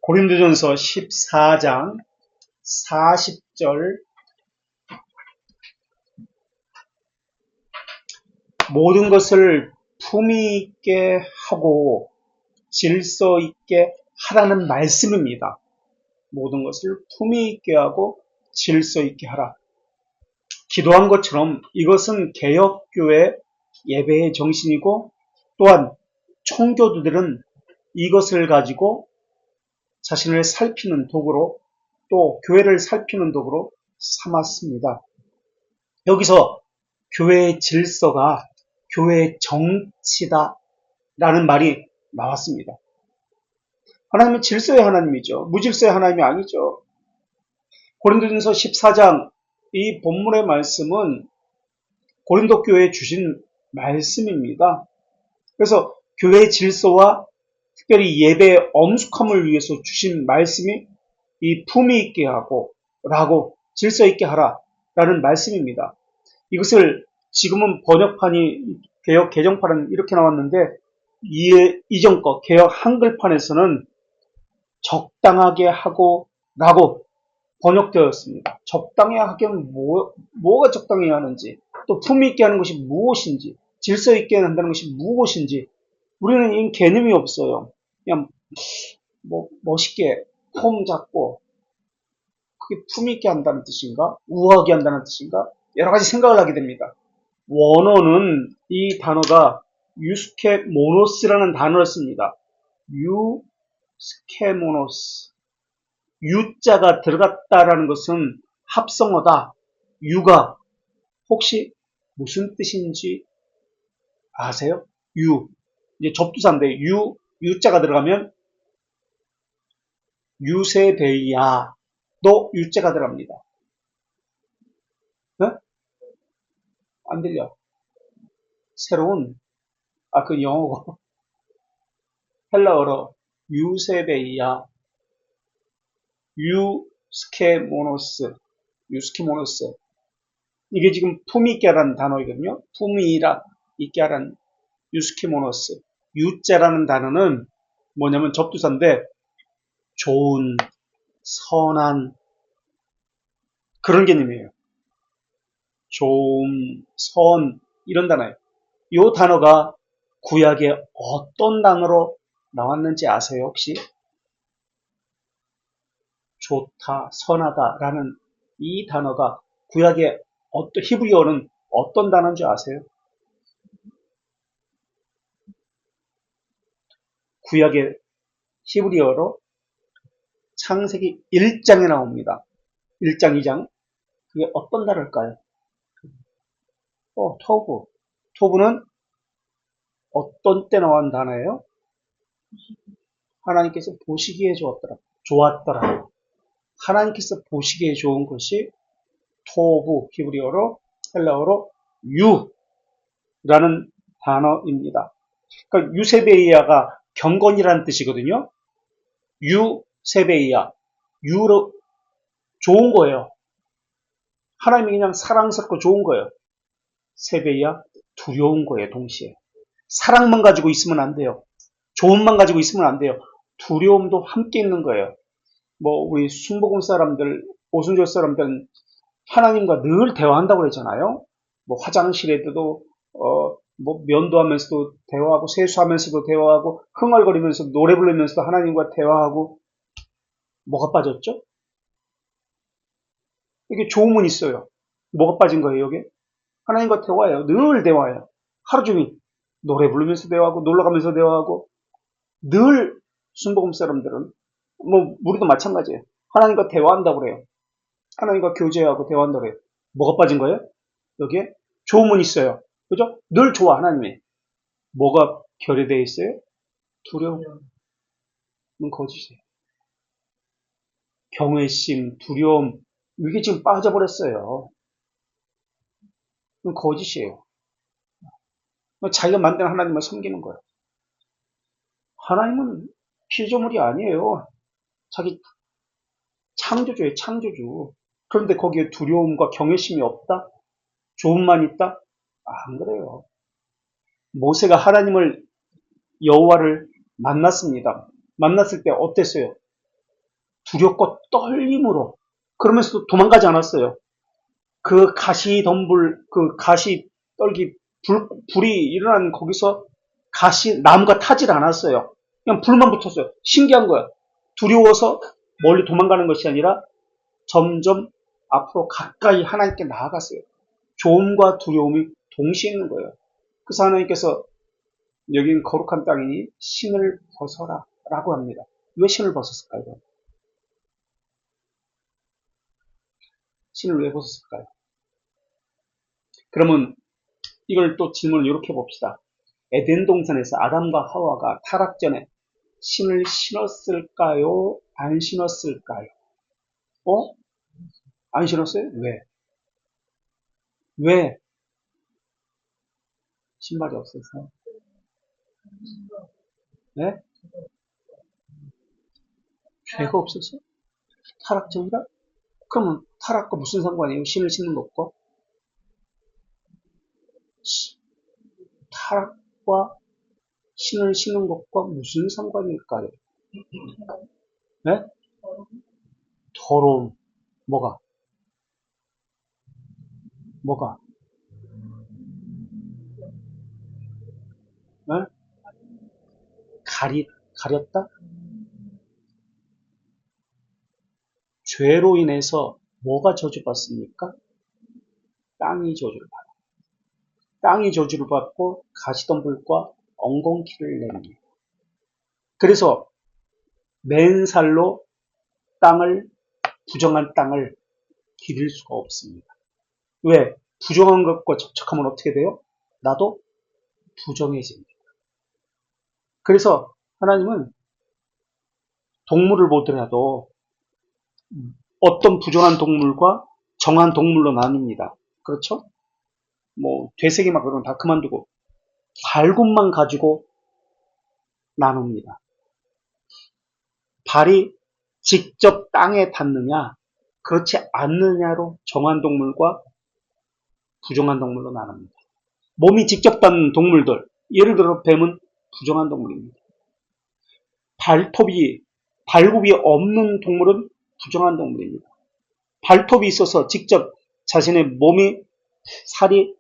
고린도전서 14장 40절 모든 것을 품위 있게 하고 질서 있게 하라는 말씀입니다. 모든 것을 품위 있게 하고 질서 있게 하라. 기도한 것처럼 이것은 개혁교회 예배의 정신이고 또한 청교도들은 이것을 가지고 자신을 살피는 도구로 또 교회를 살피는 도구로 삼았습니다. 여기서 교회의 질서가 교회의 정치다 라는 말이 나왔습니다. 하나님은 질서의 하나님이죠. 무질서의 하나님이 아니죠. 고린도전서 14장 이 본문의 말씀은 고린도 교회에 주신 말씀입니다. 그래서 교회의 질서와 특별히 예배의 엄숙함을 위해서 주신 말씀이 이 품위 있게 하고 라고 질서 있게 하라 라는 말씀입니다. 이것을 지금은 번역판이 개혁 개정판은 이렇게 나왔는데 이전 거 개혁 한글판에서는 적당하게 하고 라고 번역되었습니다. 적당히 하기는 뭐가 적당히 하는지 또 품위 있게 하는 것이 무엇인지 질서 있게 한다는 것이 무엇인지 우리는 이 개념이 없어요. 그냥 멋있게 폼 잡고 그게 품위 있게 한다는 뜻인가? 우아하게 한다는 뜻인가? 여러 가지 생각을 하게 됩니다. 원어는 이 단어가 유스케모노스라는 단어를 씁니다. 유스케모노스. 유자가 들어갔다라는 것은 합성어다. 유가 혹시 무슨 뜻인지 아세요? 유. 이제 접두사인데 유자가 들어가면 유세베이야도 유자가 들어갑니다. 네? 안 들려. 새로운 그 영어고 헬라어로 유세베이야 유스케모노스 이게 지금 품위 있게 하라는 단어이거든요. 품위라 있게 하라는 유스케모노스 유자라는 단어는 뭐냐면 접두사인데 좋은 선한 그런 개념이에요. 좋은 선 이런 단어예요. 이 단어가 구약에 어떤 단어로 나왔는지 아세요 혹시? 좋다, 선하다라는 이 단어가 구약의 히브리어는 어떤 단어인지 아세요? 구약의 히브리어로 창세기 1장에 나옵니다. 1장, 2장. 그게 어떤 단어일까요? 토부. 토부는 어떤 때 나온 단어예요? 하나님께서 보시기에 좋았더라. 하나님께서 보시기에 좋은 것이 토부, 히브리어로, 헬라어로 유라는 단어입니다. 그러니까 유세베이야가 경건이라는 뜻이거든요. 유세베이야. 유로 좋은 거예요. 하나님이 그냥 사랑스럽고 좋은 거예요. 세베이야 두려운 거예요. 동시에. 사랑만 가지고 있으면 안 돼요. 좋음만 가지고 있으면 안 돼요. 두려움도 함께 있는 거예요. 우리 순복음 사람들, 오순절 사람들은 하나님과 늘 대화한다고 그랬잖아요. 화장실에도 면도하면서도 대화하고 세수하면서도 대화하고 흥얼거리면서 노래 부르면서도 하나님과 대화하고 뭐가 빠졌죠? 이게 좋음은 있어요. 뭐가 빠진 거예요, 여기? 하나님과 대화해요. 늘 대화해요. 하루 종일 노래 부르면서 대화하고 놀러 가면서 대화하고 늘 순복음 사람들은 우리도 마찬가지예요. 하나님과 대화한다고 그래요. 하나님과 교제하고 대화한다고 그래요. 뭐가 빠진 거예요? 여기에 좋음은 있어요. 그죠? 늘 좋아 하나님이. 뭐가 결여되어 있어요? 두려움은 거짓이에요. 경외심, 두려움 이게 지금 빠져버렸어요. 그건 거짓이에요. 자기가 만든 하나님을 섬기는 거예요. 하나님은 피조물이 아니에요. 자기 창조주예요. 창조주. 그런데 거기에 두려움과 경외심이 없다? 좋음만 있다? 안 그래요. 모세가 하나님을 여호와를 만났습니다. 만났을 때 어땠어요? 두렵고 떨림으로, 그러면서도 도망가지 않았어요. 그 가시덤불, 그 가시 떨기, 불이 일어난 거기서 나무가 타질 않았어요. 그냥 불만 붙었어요. 신기한 거야. 두려워서 멀리 도망가는 것이 아니라 점점 앞으로 가까이 하나님께 나아갔어요. 조음과 두려움이 동시에 있는 거예요. 그래서 하나님께서 여기는 거룩한 땅이니 신을 벗어라 라고 합니다. 왜 신을 벗었을까요? 신을 왜 벗었을까요? 그러면 이걸 또 질문을 이렇게 봅시다. 에덴 동산에서 아담과 하와가 타락 전에 신을 신었을까요? 안 신었을까요? 안 신었어요? 왜? 왜? 신발이 없어서? 네? 죄가 없어서? 타락 전이라? 그러면 타락과 무슨 상관이에요? 신을 신는 것과? 타락과 신을 신는 것과 무슨 상관일까요? 네? 더러움. 뭐가? 네? 가렸다? 죄로 인해서 뭐가 저주받습니까? 땅이 저주를 받아요. 땅이 저주를 받고 가시덤불과 엉겅퀴를 냅니다. 그래서 맨살로 부정한 땅을 기를 수가 없습니다. 왜? 부정한 것과 접촉하면 어떻게 돼요? 나도 부정해집니다. 그래서 하나님은 동물을 보더라도 어떤 부정한 동물과 정한 동물로 나뉩니다. 그렇죠? 뭐 되새기 막 그런 다 그만두고 발굽만 가지고 나눕니다. 발이 직접 땅에 닿느냐 그렇지 않느냐로 정한 동물과 부정한 동물로 나눕니다. 몸이 직접 닿는 동물들, 예를 들어 뱀은 부정한 동물입니다. 발굽이 없는 동물은 부정한 동물입니다. 발톱이 있어서 직접 자신의 몸이 살이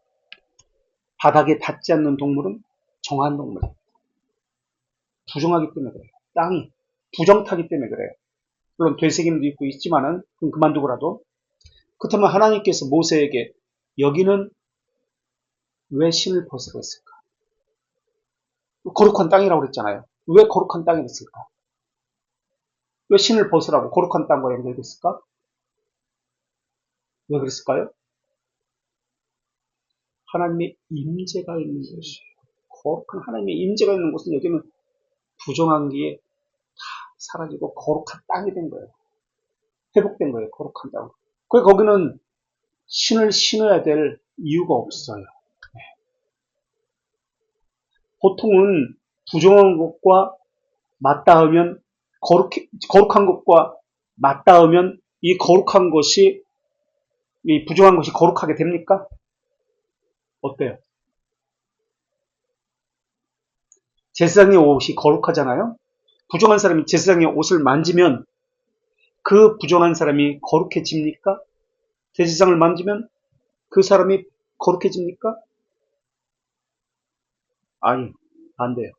바닥에 닿지 않는 동물은 정한 동물입니다. 부정하기 때문에 그래요. 땅이 부정타기 때문에 그래요. 물론 되새김도 있고 있지만은 그만두고라도. 그렇다면 하나님께서 모세에게 여기는 왜 신을 벗으라 했을까? 거룩한 땅이라고 그랬잖아요. 왜 거룩한 땅이 됐을까? 왜 신을 벗으라고 거룩한 땅과 연결됐을까? 왜 그랬을까요? 하나님의 임재가 있는 곳이에요. 거룩한 하나님의 임재가 있는 곳은 여기는 부정한 게 다 사라지고 거룩한 땅이 된 거예요. 회복된 거예요. 거룩한 땅. 그래서 거기는 신을 신어야 될 이유가 없어요. 보통은 부정한 것과 맞닿으면 거룩한 것과 맞닿으면 이 부정한 것이 거룩하게 됩니까? 어때요? 제사장의 옷이 거룩하잖아요. 부정한 사람이 제사장의 옷을 만지면 그 부정한 사람이 거룩해집니까? 제사장을 만지면 그 사람이 거룩해집니까? 아니, 안 돼요.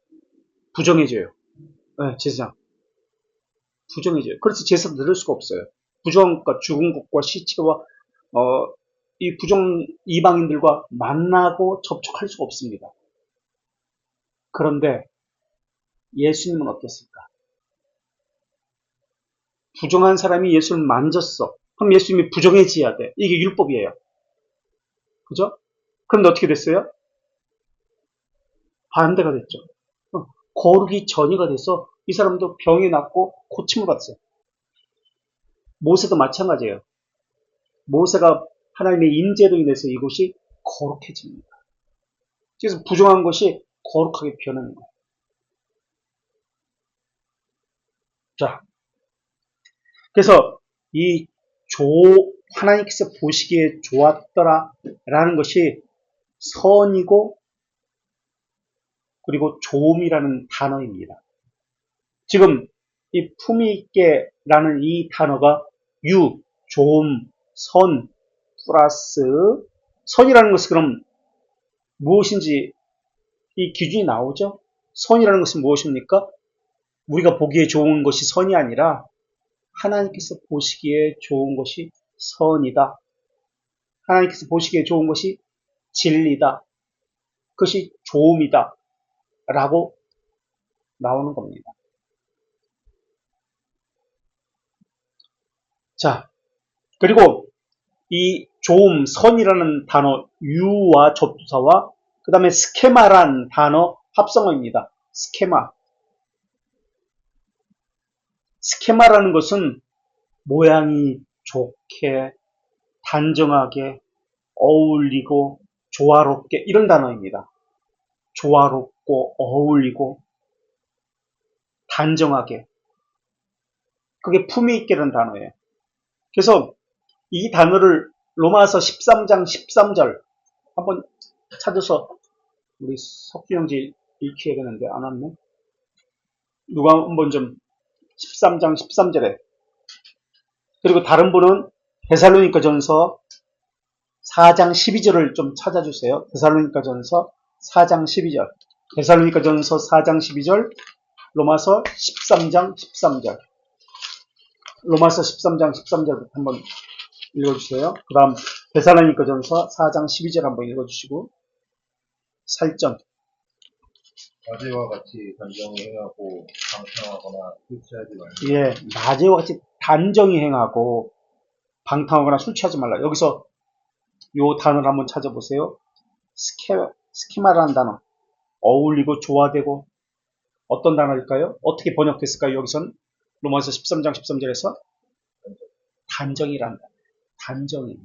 부정해져요. 네, 제사장. 부정해져요. 그래서 제사 드릴 수가 없어요. 부정한 것과 죽은 것과 시체와 이 이방인들과 만나고 접촉할 수가 없습니다. 그런데 예수님은 어땠을까? 부정한 사람이 예수를 만졌어. 그럼 예수님이 부정해져야 돼. 이게 율법이에요. 그죠? 그런데 어떻게 됐어요? 반대가 됐죠. 거룩이 전이가 돼서 이 사람도 병이 낫고 고침을 받았어요. 모세도 마찬가지예요. 모세가 하나님의 임재로 인해서 이곳이 거룩해집니다. 그래서 부정한 것이 거룩하게 변하는 거예요. 자, 그래서 이 하나님께서 보시기에 좋았더라라는 것이 선이고 그리고 좋음이라는 단어입니다. 지금 이 품위 있게라는 이 단어가 유, 좋음, 선, 플러스 선이라는 것은 그럼 무엇인지 이 기준이 나오죠? 선이라는 것은 무엇입니까? 우리가 보기에 좋은 것이 선이 아니라 하나님께서 보시기에 좋은 것이 선이다. 하나님께서 보시기에 좋은 것이 진리다. 그것이 좋음이다. 라고 나오는 겁니다. 자, 그리고 이 좋음, 선이라는 단어 유와 접두사와 그 다음에 스케마라는 단어 합성어입니다. 스케마. 스케마라는 것은 모양이 좋게, 단정하게, 어울리고, 조화롭게 이런 단어입니다. 조화롭고, 어울리고, 단정하게. 그게 품위 있게라는 단어예요. 그래서 이 단어를 로마서 13장 13절 한번 찾아서 우리 석주 형제 읽혀야겠는데 안 왔네. 누가 한번 좀 13장 13절에 그리고 다른 분은 데살로니가 전서 4장 12절을 좀 찾아주세요. 데살로니가 전서 4장 12절 데살로니가 전서 4장 12절 로마서 13장 13절 로마서 13장 13절부터 한번 읽어주세요. 그 다음 데살로니가 전서 4장 12절 한번 읽어주시고 살점 낮에와 같이 단정히 행하고 방탕하거나 술 취하지 말라. 예, 낮에와 같이 단정히 행하고 방탕하거나 술 취하지 말라. 여기서 요 단어를 한번 찾아보세요. 스케마라는 단어. 어울리고 조화되고 어떤 단어일까요? 어떻게 번역됐을까요? 여기선 로마서 13장 13절에서 단정이란다. 단정이.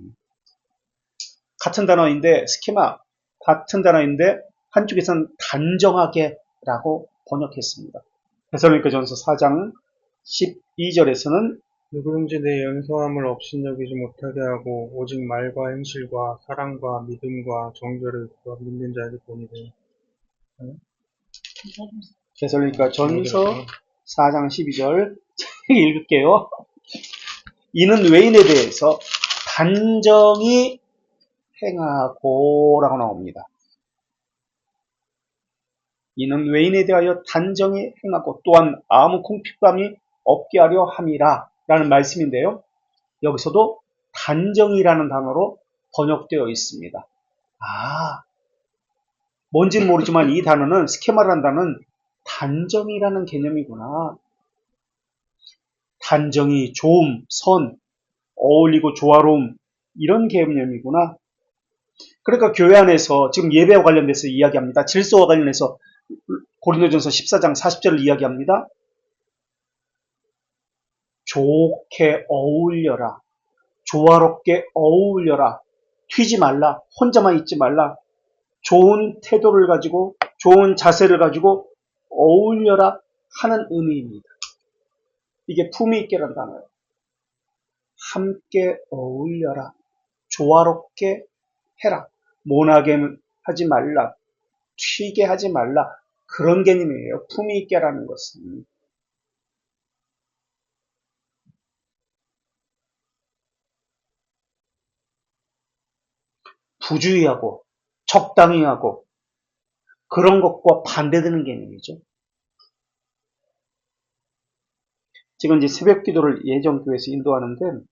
같은 단어인데 스케마 같은 단어인데 한쪽에서는 단정하게라고 번역했습니다. 데살로니가전서 4장 12절에서는 누구든지 내 연소함을 업신여기지 못하게 하고 오직 말과 행실과 사랑과 믿음과 정죄를 믿는 자에게 본이 되. 데살로니가전서 4장 12절 읽을게요. 이는 외인에 대해서 단정히 행하고 라고 나옵니다. 이는 외인에 대하여 단정히 행하고 또한 아무 궁핍감이 없게 하려 함이라 라는 말씀인데요. 여기서도 단정이라는 단어로 번역되어 있습니다. 뭔지는 모르지만 이 단어는 스케마라는 단어는 단정이라는 개념이구나. 단정이, 좋음, 선, 어울리고 조화로움 이런 개념이구나. 그러니까 교회 안에서 지금 예배와 관련돼서 이야기합니다. 질서와 관련해서 고린도전서 14장 40절을 이야기합니다. 좋게 어울려라. 조화롭게 어울려라. 튀지 말라. 혼자만 있지 말라. 좋은 태도를 가지고 좋은 자세를 가지고 어울려라 하는 의미입니다. 이게 품위 있게란 단어예요. 함께 어울려라. 조화롭게 해라. 모나게 하지 말라. 튀게 하지 말라. 그런 개념이에요. 품위 있게라는 것은. 부주의하고 적당히 하고 그런 것과 반대되는 개념이죠. 지금 이제 새벽 기도를 예전 교회에서 인도하는데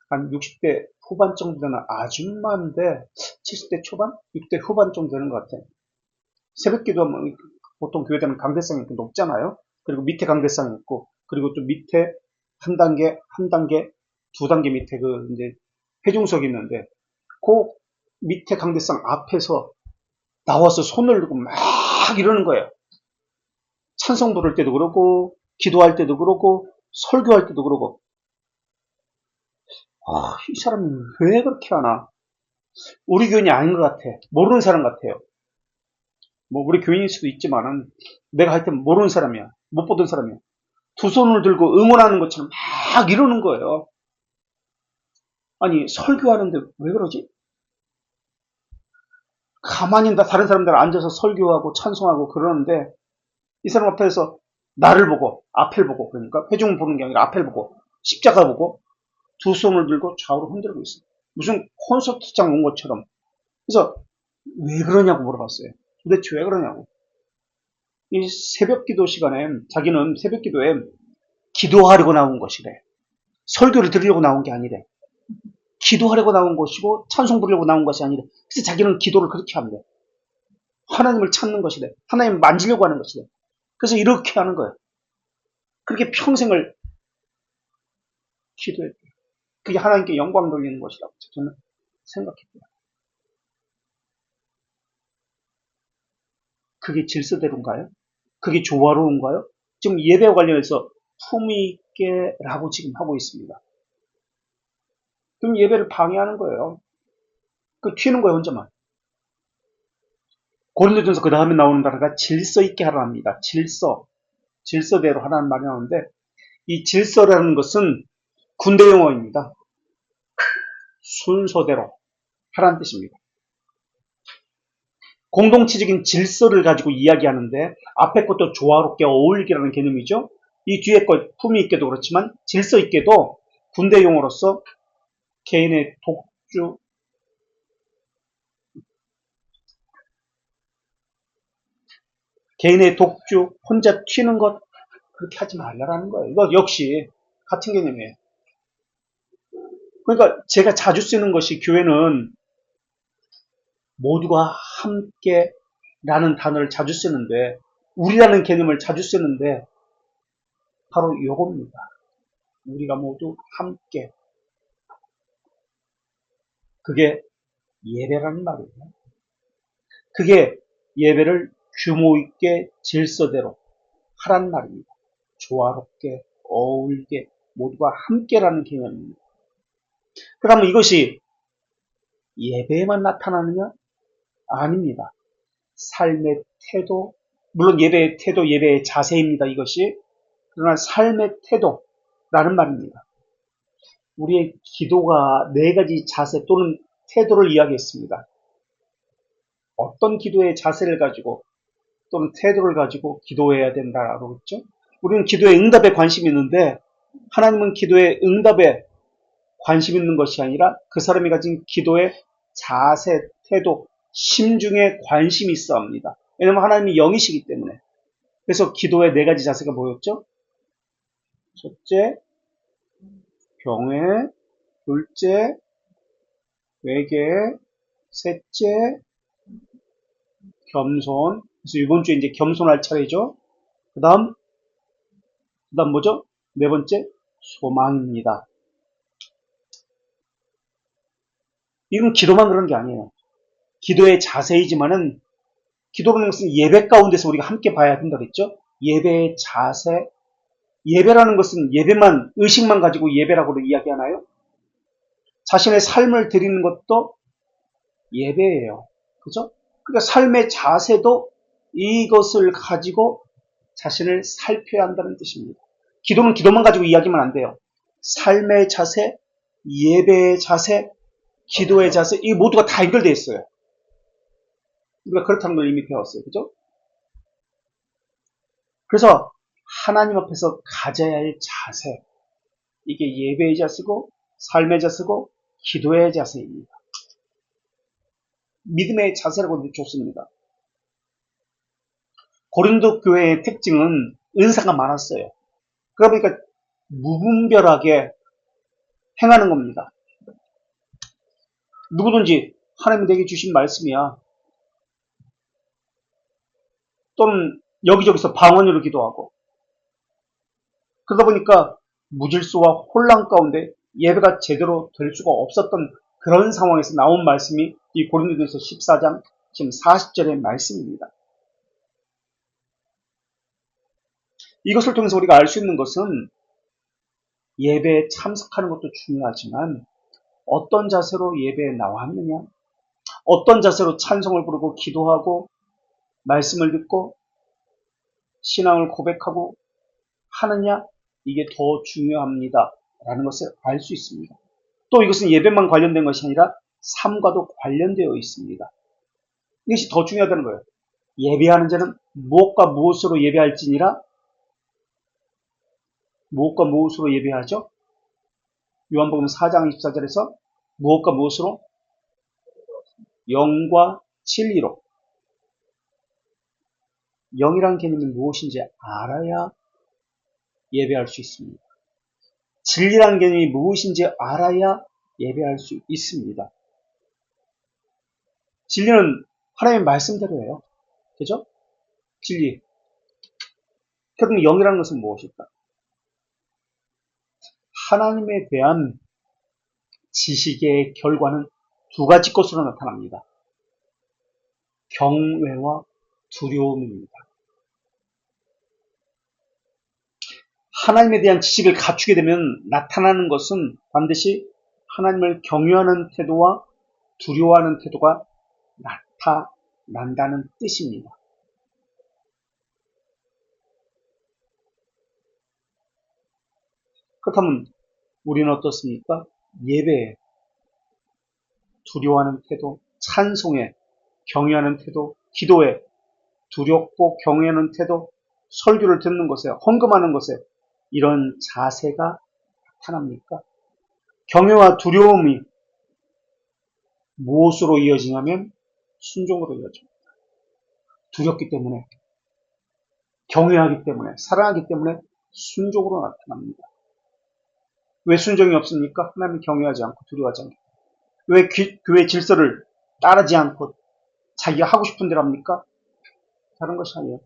한 60대 후반 정도 되는 아줌마인데 70대 초반? 60대 후반 정도 되는 것 같아요. 새벽 기도하면 보통 교회들은 강대성이 높잖아요. 그리고 밑에 강대성이 있고 그리고 또 밑에 한 단계, 두 단계 밑에 그 이제 회중석이 있는데 그 밑에 강대상 앞에서 나와서 손을 들고 막 이러는 거예요. 찬송 부를 때도 그러고 기도할 때도 그러고 설교할 때도 그러고 이 사람이 왜 그렇게 하나? 우리 교인이 아닌 것 같아. 모르는 사람 같아요. 뭐 우리 교인일 수도 있지만은 내가 하여튼 모르는 사람이야. 못 보던 사람이야. 두 손을 들고 응원하는 것처럼 막 이러는 거예요. 아니 설교하는데 왜 그러지? 가만히 다른 사람들 앉아서 설교하고 찬송하고 그러는데 이 사람 앞에서 나를 보고, 앞을 보고, 그러니까 회중을 보는 게 아니라 앞을 보고, 십자가 보고, 두 손을 들고 좌우로 흔들고 있어요. 무슨 콘서트장 온 것처럼. 그래서 왜 그러냐고 물어봤어요. 도대체 왜 그러냐고. 이 새벽 기도 시간에 자기는 새벽 기도에 기도하려고 나온 것이래. 설교를 들으려고 나온 게 아니래. 기도하려고 나온 것이고 찬송 부르려고 나온 것이 아니래. 그래서 자기는 기도를 그렇게 한대. 하나님을 찾는 것이래. 하나님을 만지려고 하는 것이래. 그래서 이렇게 하는 거예요. 그렇게 평생을 기도했대요. 그게 하나님께 영광 돌리는 것이라고 저는 생각했대요. 그게 질서대로인가요? 그게 조화로운가요? 지금 예배와 관련해서 품위 있게 라고 지금 하고 있습니다. 그럼 예배를 방해하는 거예요. 그 튀는 거예요, 혼자만. 고린도전서 그 다음에 나오는 단어가 질서 있게 하라 합니다. 질서대로 하라는 말이 나오는데 이 질서라는 것은 군대 용어입니다. 순서대로 하라는 뜻입니다. 공동체적인 질서를 가지고 이야기하는데 앞에 것도 조화롭게 어울리기라는 개념이죠. 이 뒤에 것 품위 있게도 그렇지만 질서 있게도 군대 용어로서 개인의 독주, 혼자 튀는 것 그렇게 하지 말라라는 거예요. 이거 역시 같은 개념이에요. 그러니까 제가 자주 쓰는 것이 교회는 모두가 함께 라는 단어를 자주 쓰는데 우리라는 개념을 자주 쓰는데 바로 이겁니다. 우리가 모두 함께. 그게 예배라는 말이에요. 그게 예배를 규모 있게 질서대로 하란 말입니다. 조화롭게 어울리게 모두가 함께라는 개념입니다. 그러면 이것이 예배에만 나타나느냐? 아닙니다. 삶의 태도, 물론 예배의 태도, 예배의 자세입니다. 이것이. 그러나 삶의 태도라는 말입니다. 우리의 기도가 네 가지 자세 또는 태도를 이야기했습니다. 어떤 기도의 자세를 가지고 또는 태도를 가지고 기도해야 된다라고 했죠. 우리는 기도의 응답에 관심이 있는데 하나님은 기도의 응답에 관심 있는 것이 아니라 그 사람이 가진 기도의 자세, 태도, 심중에 관심이 있어 합니다. 왜냐하면 하나님이 영이시기 때문에. 그래서 기도의 네 가지 자세가 뭐였죠? 첫째, 경외, 둘째, 외계, 셋째, 겸손. 그래서 이번 주에 이제 겸손할 차례죠. 그 다음 뭐죠? 네 번째, 소망입니다. 이건 기도만 그런 게 아니에요. 기도의 자세이지만은 기도라는 것은 예배 가운데서 우리가 함께 봐야 된다 그랬죠? 예배의 자세. 예배라는 것은 예배만, 의식만 가지고 예배라고 이야기하나요? 자신의 삶을 드리는 것도 예배예요. 그죠? 그러니까 삶의 자세도 이것을 가지고 자신을 살펴야 한다는 뜻입니다. 기도는 기도만 가지고 이야기하면 안 돼요. 삶의 자세, 예배의 자세, 기도의 자세, 이 모두가 다 연결되어 있어요. 우리가 그렇다는 걸 이미 배웠어요. 그죠? 그래서 하나님 앞에서 가져야 할 자세, 이게 예배의 자세고 삶의 자세고 기도의 자세입니다. 믿음의 자세라고 좋습니다. 고린도 교회의 특징은 은사가 많았어요. 그러니까 무분별하게 행하는 겁니다. 누구든지 하나님이 내게 주신 말씀이야. 또는 여기저기서 방언으로 기도하고 그러다 보니까 무질서와 혼란 가운데 예배가 제대로 될 수가 없었던 그런 상황에서 나온 말씀이 이 고린도전서 14장 지금 40절의 말씀입니다. 이것을 통해서 우리가 알 수 있는 것은 예배에 참석하는 것도 중요하지만 어떤 자세로 예배에 나왔느냐, 어떤 자세로 찬송을 부르고 기도하고 말씀을 듣고 신앙을 고백하고 하느냐, 이게 더 중요합니다. 라는 것을 알 수 있습니다. 또 이것은 예배만 관련된 것이 아니라 삶과도 관련되어 있습니다. 이것이 더 중요하다는 거예요. 예배하는 자는 무엇과 무엇으로 예배할지니라 무엇과 무엇으로 예배하죠? 요한복음 4장 24절에서 무엇과 무엇으로? 영과 진리로. 영이란 개념이 무엇인지 알아야 예배할 수 있습니다. 진리란 개념이 무엇인지 알아야 예배할 수 있습니다. 진리는 하나님의 말씀대로예요. 그죠? 진리. 그럼 영이라는 것은 무엇일까? 하나님에 대한 지식의 결과는 두 가지 것으로 나타납니다. 경외와 두려움입니다. 하나님에 대한 지식을 갖추게 되면 나타나는 것은 반드시 하나님을 경외하는 태도와 두려워하는 태도가 나타난다는 뜻입니다. 그렇다면 우리는 어떻습니까? 예배에 두려워하는 태도, 찬송에 경외하는 태도, 기도에 두렵고 경외하는 태도, 설교를 듣는 것에, 헌금하는 것에 이런 자세가 나타납니까? 경외와 두려움이 무엇으로 이어지냐면 순종으로 이어집니다. 두렵기 때문에, 경외하기 때문에, 사랑하기 때문에 순종으로 나타납니다. 왜 순종이 없습니까? 하나님을 경외하지 않고 두려워하지 않고. 왜 교회 질서를 따르지 않고 자기가 하고 싶은 대로 합니까? 다른 것이 아니에요.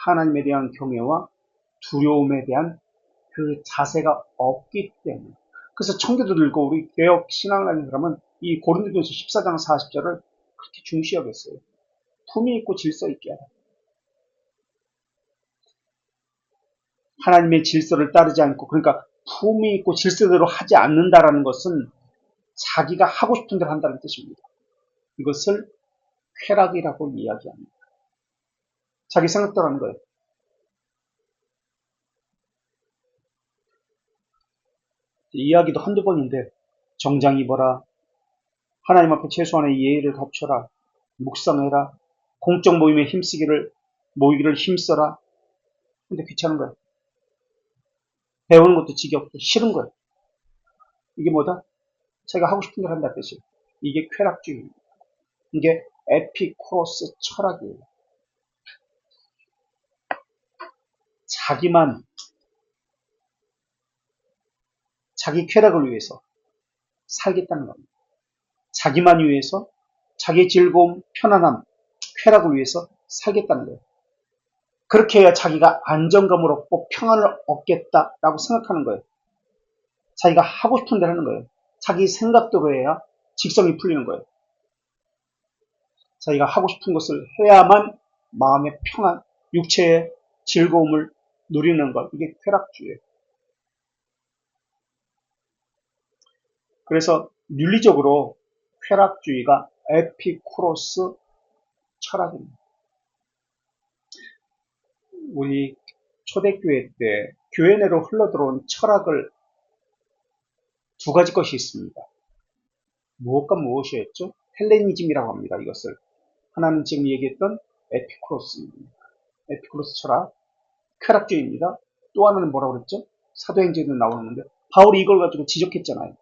하나님에 대한 경외와 두려움에 대한 그 자세가 없기 때문에. 그래서 청교도들과 우리 개혁 신앙을 하는 사람은 이 고린도전서 14장 40절을 그렇게 중시 여겼어요. 품위 있고 질서 있게 하라. 하나님의 질서를 따르지 않고, 그러니까 품위 있고 질서대로 하지 않는다라는 것은 자기가 하고 싶은 대로 한다는 뜻입니다. 이것을 쾌락이라고 이야기합니다. 자기 생각대로 하는 거예요. 이야기도 한두 번인데 정장 입어라, 하나님 앞에 최소한의 예의를 갖춰라, 묵상해라, 공적 모임에 모이기를 힘써라. 근데 귀찮은 거예요. 배우는 것도 지겹고 싫은 거예요. 이게 뭐다? 자기가 하고 싶은 대로 한다는 뜻이에요. 이게 쾌락주의입니다. 이게 에피쿠로스 철학이에요. 자기 쾌락을 위해서 살겠다는 겁니다. 자기만 위해서, 자기의 즐거움, 편안함, 쾌락을 위해서 살겠다는 거예요. 그렇게 해야 자기가 안정감을 얻고 평안을 얻겠다라고 생각하는 거예요. 자기가 하고 싶은 대로 하는 거예요. 자기 생각대로 해야 직성이 풀리는 거예요. 자기가 하고 싶은 것을 해야만 마음의 평안, 육체의 즐거움을 누리는 것. 이게 쾌락주의예요. 그래서 윤리적으로 쾌락주의가 에피쿠로스 철학입니다. 우리 초대교회 때 교회 내로 흘러들어온 철학을 두 가지 것이 있습니다. 무엇과 무엇이었죠? 헬레니즘이라고 합니다. 이것을. 하나는 지금 얘기했던 에피쿠로스입니다. 에피쿠로스 철학, 쾌락주의입니다. 또 하나는 뭐라고 그랬죠? 사도행전에 나오는데 바울이 이걸 가지고 지적했잖아요.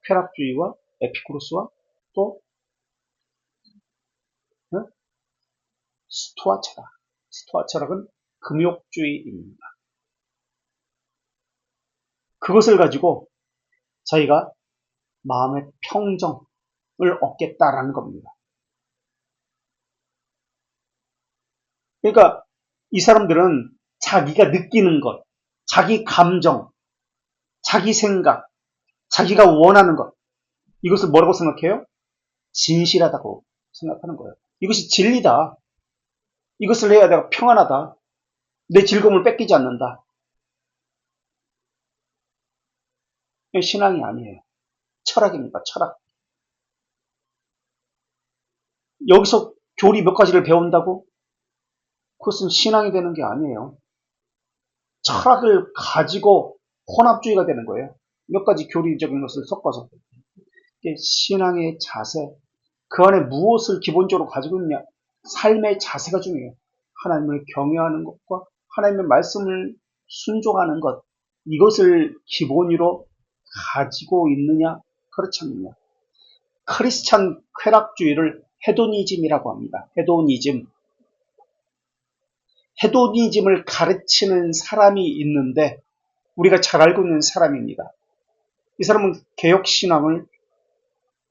쾌락주의와 에피쿠로스와 또 스토아 철학. 스토아 철학은 금욕주의입니다. 그것을 가지고 자기가 마음의 평정을 얻겠다라는 겁니다. 그러니까 이 사람들은 자기가 느끼는 것, 자기 감정, 자기 생각, 자기가 원하는 것, 이것을 뭐라고 생각해요? 진실하다고 생각하는 거예요. 이것이 진리다. 이것을 해야 내가 평안하다. 내 즐거움을 뺏기지 않는다. 신앙이 아니에요. 철학입니다. 철학. 여기서 교리 몇 가지를 배운다고? 그것은 신앙이 되는 게 아니에요. 철학을 가지고 혼합주의가 되는 거예요. 몇 가지 교리적인 것을 섞어서. 신앙의 자세, 그 안에 무엇을 기본적으로 가지고 있냐? 삶의 자세가 중요해요. 하나님을 경외하는 것과 하나님의 말씀을 순종하는 것, 이것을 기본으로 가지고 있느냐, 그렇지 않느냐. 크리스찬 쾌락주의를 헤도니즘이라고 합니다. 헤도니즘. 헤도니즘을 가르치는 사람이 있는데 우리가 잘 알고 있는 사람입니다. 이 사람은 개혁신앙을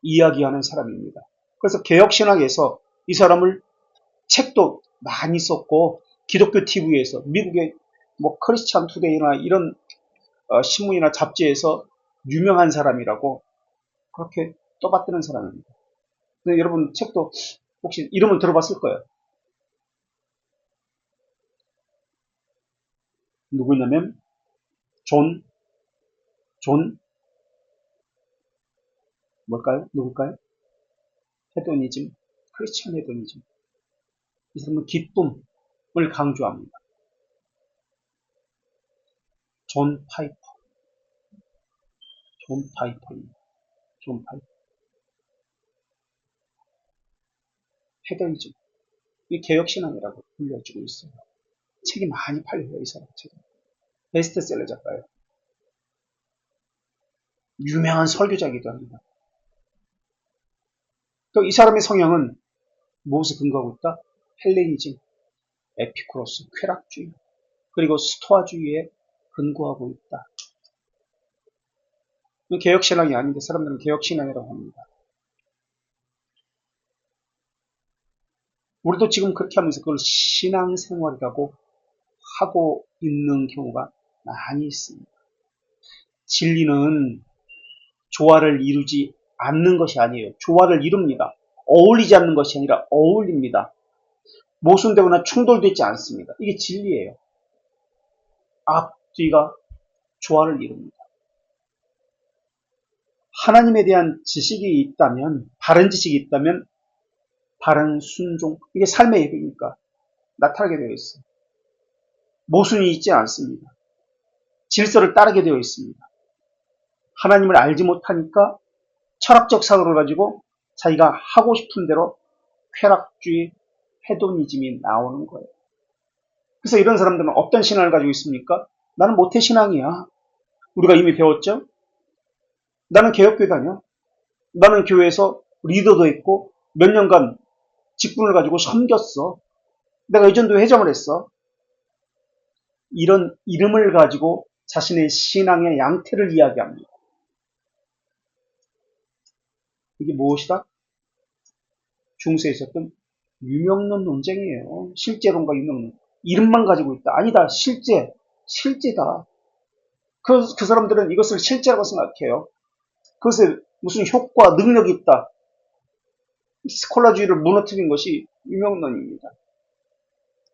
이야기하는 사람입니다. 그래서 개혁신학에서 이 사람을 책도 많이 썼고 기독교 TV에서 미국의 뭐 크리스찬 투데이나 이런 신문이나 잡지에서 유명한 사람이라고 그렇게 떠받드는 사람입니다. 근데 여러분 책도 혹시 이름은 들어봤을 거예요. 누구냐면 존 뭘까요? 누굴까요? 헤도니즘, 크리스찬 헤도니즘. 이 사람은 기쁨을 강조합니다. 존 파이퍼, 존 파이퍼입니다. 존 파이퍼. 헤더니즘. 이 개혁신앙이라고 불려지고 있어요. 책이 많이 팔려요, 이 사람 책은. 베스트셀러 작가예요. 유명한 설교자이기도 합니다. 또 이 사람의 성향은 무엇을 근거하고 있다? 헬레니즘, 에피쿠로스, 쾌락주의, 그리고 스토아주의에 근거하고 있다. 개혁신앙이 아닌데 사람들은 개혁신앙이라고 합니다. 우리도 지금 그렇게 하면서 그걸 신앙생활이라고 하고 있는 경우가 많이 있습니다. 진리는 조화를 이루지 않는 것이 아니에요. 조화를 이룹니다. 어울리지 않는 것이 아니라 어울립니다. 모순되거나 충돌되지 않습니다. 이게 진리예요. 앞뒤가 조화를 이룹니다. 하나님에 대한 지식이 있다면, 바른 지식이 있다면 바른 순종, 이게 삶의 예배니까 나타나게 되어 있어요. 모순이 있지 않습니다. 질서를 따르게 되어 있습니다. 하나님을 알지 못하니까 철학적 사고를 가지고 자기가 하고 싶은 대로 쾌락주의, 헤도니즘이 나오는 거예요. 그래서 이런 사람들은 어떤 신앙을 가지고 있습니까? 나는 모태신앙이야. 우리가 이미 배웠죠? 나는 개혁교회 다녀. 나는 교회에서 리더도 했고 몇 년간 직분을 가지고 섬겼어. 내가 예전도 회장을 했어. 이런 이름을 가지고 자신의 신앙의 양태를 이야기합니다. 이게 무엇이다? 중세에 있었던 유명론 논쟁이에요. 실제론과 유명론. 이름만 가지고 있다. 아니다. 실제다. 그 사람들은 이것을 실제라고 생각해요. 그것에 무슨 효과, 능력이 있다. 스콜라주의를 무너뜨린 것이 유명론입니다.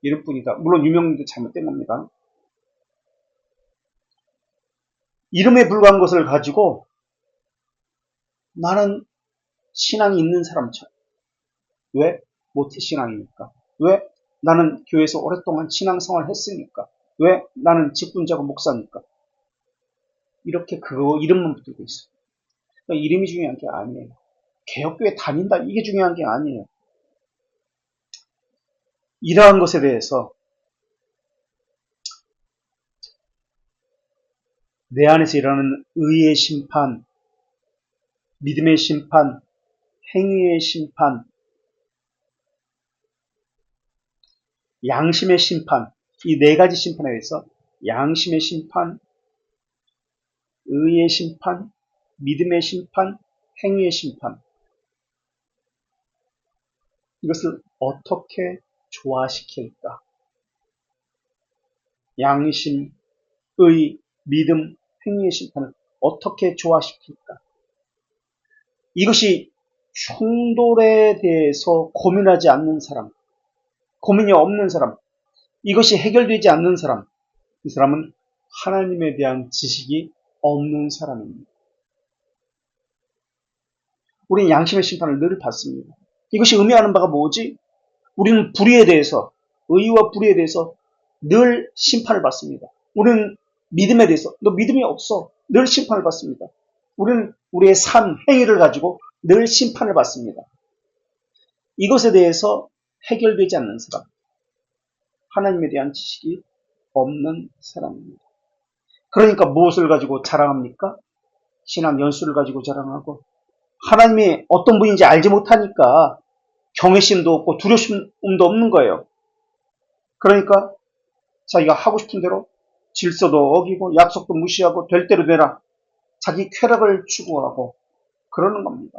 이름뿐이다. 물론 유명론도 잘못된 겁니다. 이름에 불과한 것을 가지고 나는 신앙이 있는 사람처럼. 왜? 모태신앙이니까. 왜? 나는 교회에서 오랫동안 신앙생활을 했으니까. 왜? 나는 직분자고 목사니까. 이렇게 그거 이름만 붙들고 있어요. 그러니까 이름이 중요한 게 아니에요. 개혁교회 다닌다 이게 중요한 게 아니에요. 이러한 것에 대해서 내 안에서 일어나는 의의 심판, 믿음의 심판, 행위의 심판, 양심의 심판, 이 네 가지 심판에 대해서 양심의 심판, 의의 심판, 믿음의 심판, 행위의 심판, 이것을 어떻게 조화시킬까? 양심, 의, 믿음, 행위의 심판을 어떻게 조화시킬까? 이것이 충돌에 대해서 고민하지 않는 사람, 고민이 없는 사람, 이것이 해결되지 않는 사람, 이 사람은 하나님에 대한 지식이 없는 사람입니다. 우리는 양심의 심판을 늘 받습니다. 이것이 의미하는 바가 뭐지? 우리는 불의에 대해서, 의와 불의에 대해서 늘 심판을 받습니다. 우리는 믿음에 대해서, 너 믿음이 없어. 늘 심판을 받습니다. 우리는 우리의 삶, 행위를 가지고 늘 심판을 받습니다. 이것에 대해서 해결되지 않는 사람, 하나님에 대한 지식이 없는 사람입니다. 그러니까 무엇을 가지고 자랑합니까? 신앙 연수를 가지고 자랑하고 하나님이 어떤 분인지 알지 못하니까 경외심도 없고 두려움도 없는 거예요. 그러니까 자기가 하고 싶은 대로 질서도 어기고 약속도 무시하고 될 대로 되라. 자기 쾌락을 추구하고 그러는 겁니다.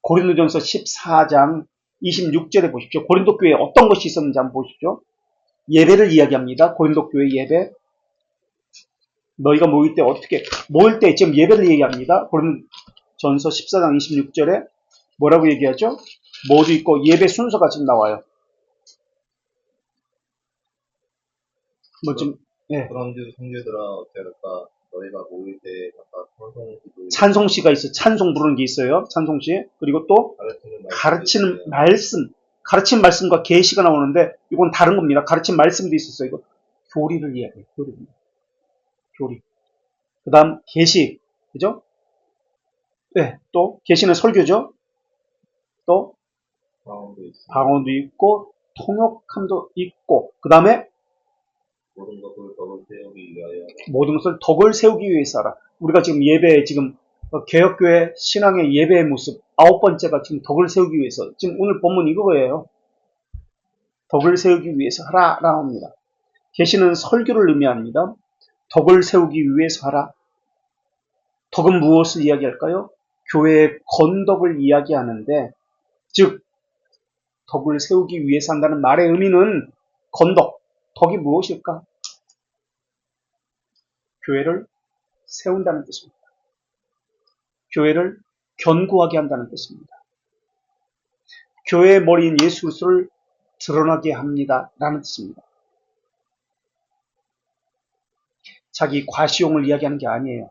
고린도전서 14장 26절에 보십시오. 고린도 교회에 어떤 것이 있었는지 한번 보십시오. 예배를 이야기합니다. 고린도 교회 예배. 너희가 모일 때 지금 예배를 얘기합니다. 고린도전서 14장 26절에 뭐라고 얘기하죠? 모두 있고 예배 순서가 지금 나와요. 예. 그런즉 형제들아 어찌할까 너희가 모일 때 각각 찬송시가 있어요. 찬송 부르는 게 있어요. 찬송시. 그리고 또 가르치는 말씀과 계시가 나오는데 이건 다른 겁니다. 가르치는 말씀도 있었어요. 이거 교리를 이야기해요. 교리. 그 다음 계시. 그죠? 네. 또 계시는 설교죠. 또 방언도 있고 통역함도 있고 그 다음에 모든 것을 덕을 세우기 위하여 모든 것을 덕을 세우기 위해서 하라. 우리가 지금 예배 개혁교회 신앙의 예배의 모습 9번째가 지금 덕을 세우기 위해서 지금 오늘 본문 이거예요. 덕을 세우기 위해서 하라라고 합니다. 계시는 설교를 의미합니다. 덕을 세우기 위해서 하라. 덕은 무엇을 이야기할까요? 교회의 건덕을 이야기하는데 즉 덕을 세우기 위해서 한다는 말의 의미는 건덕, 덕이 무엇일까? 교회를 세운다는 뜻입니다. 교회를 견고하게 한다는 뜻입니다. 교회의 머리인 예수 그리스도를 드러나게 합니다. 라는 뜻입니다. 자기 과시용을 이야기하는 게 아니에요.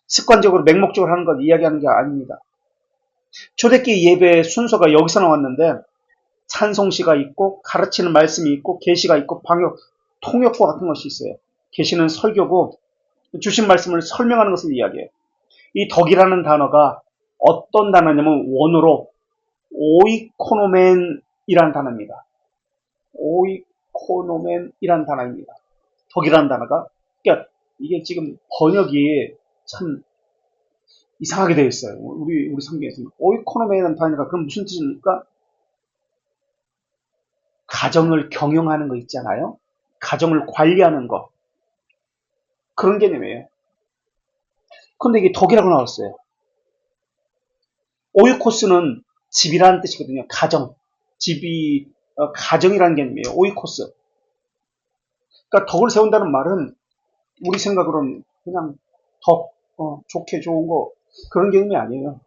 습관적으로 맹목적으로 하는 것 이야기하는 게 아닙니다. 초대기 예배 순서가 여기서 나왔는데 찬송시가 있고 가르치는 말씀이 있고 계시가 있고 방역, 통역과 같은 것이 있어요. 계시는 설교고 주신 말씀을 설명하는 것을 이야기해요. 이 덕이라는 단어가 어떤 단어냐면 원어로 오이코노멘이라는 단어입니다. 오이코노멘이라는 단어입니다. 덕이라는 단어가. 그러니까 이게 지금 번역이 참 이상하게 되어 있어요. 우리 성경에서는. 오이코노멘이라는 단어가 그럼 무슨 뜻입니까? 가정을 경영하는 거 있잖아요. 가정을 관리하는 거. 그런 개념이에요. 근데 이게 덕이라고 나왔어요. 오이코스는 집이라는 뜻이거든요. 가정. 집이 가정이라는 개념이에요. 오이코스. 그러니까 덕을 세운다는 말은 우리 생각으로는 그냥 덕, 좋게 좋은 거 그런 개념이 아니에요.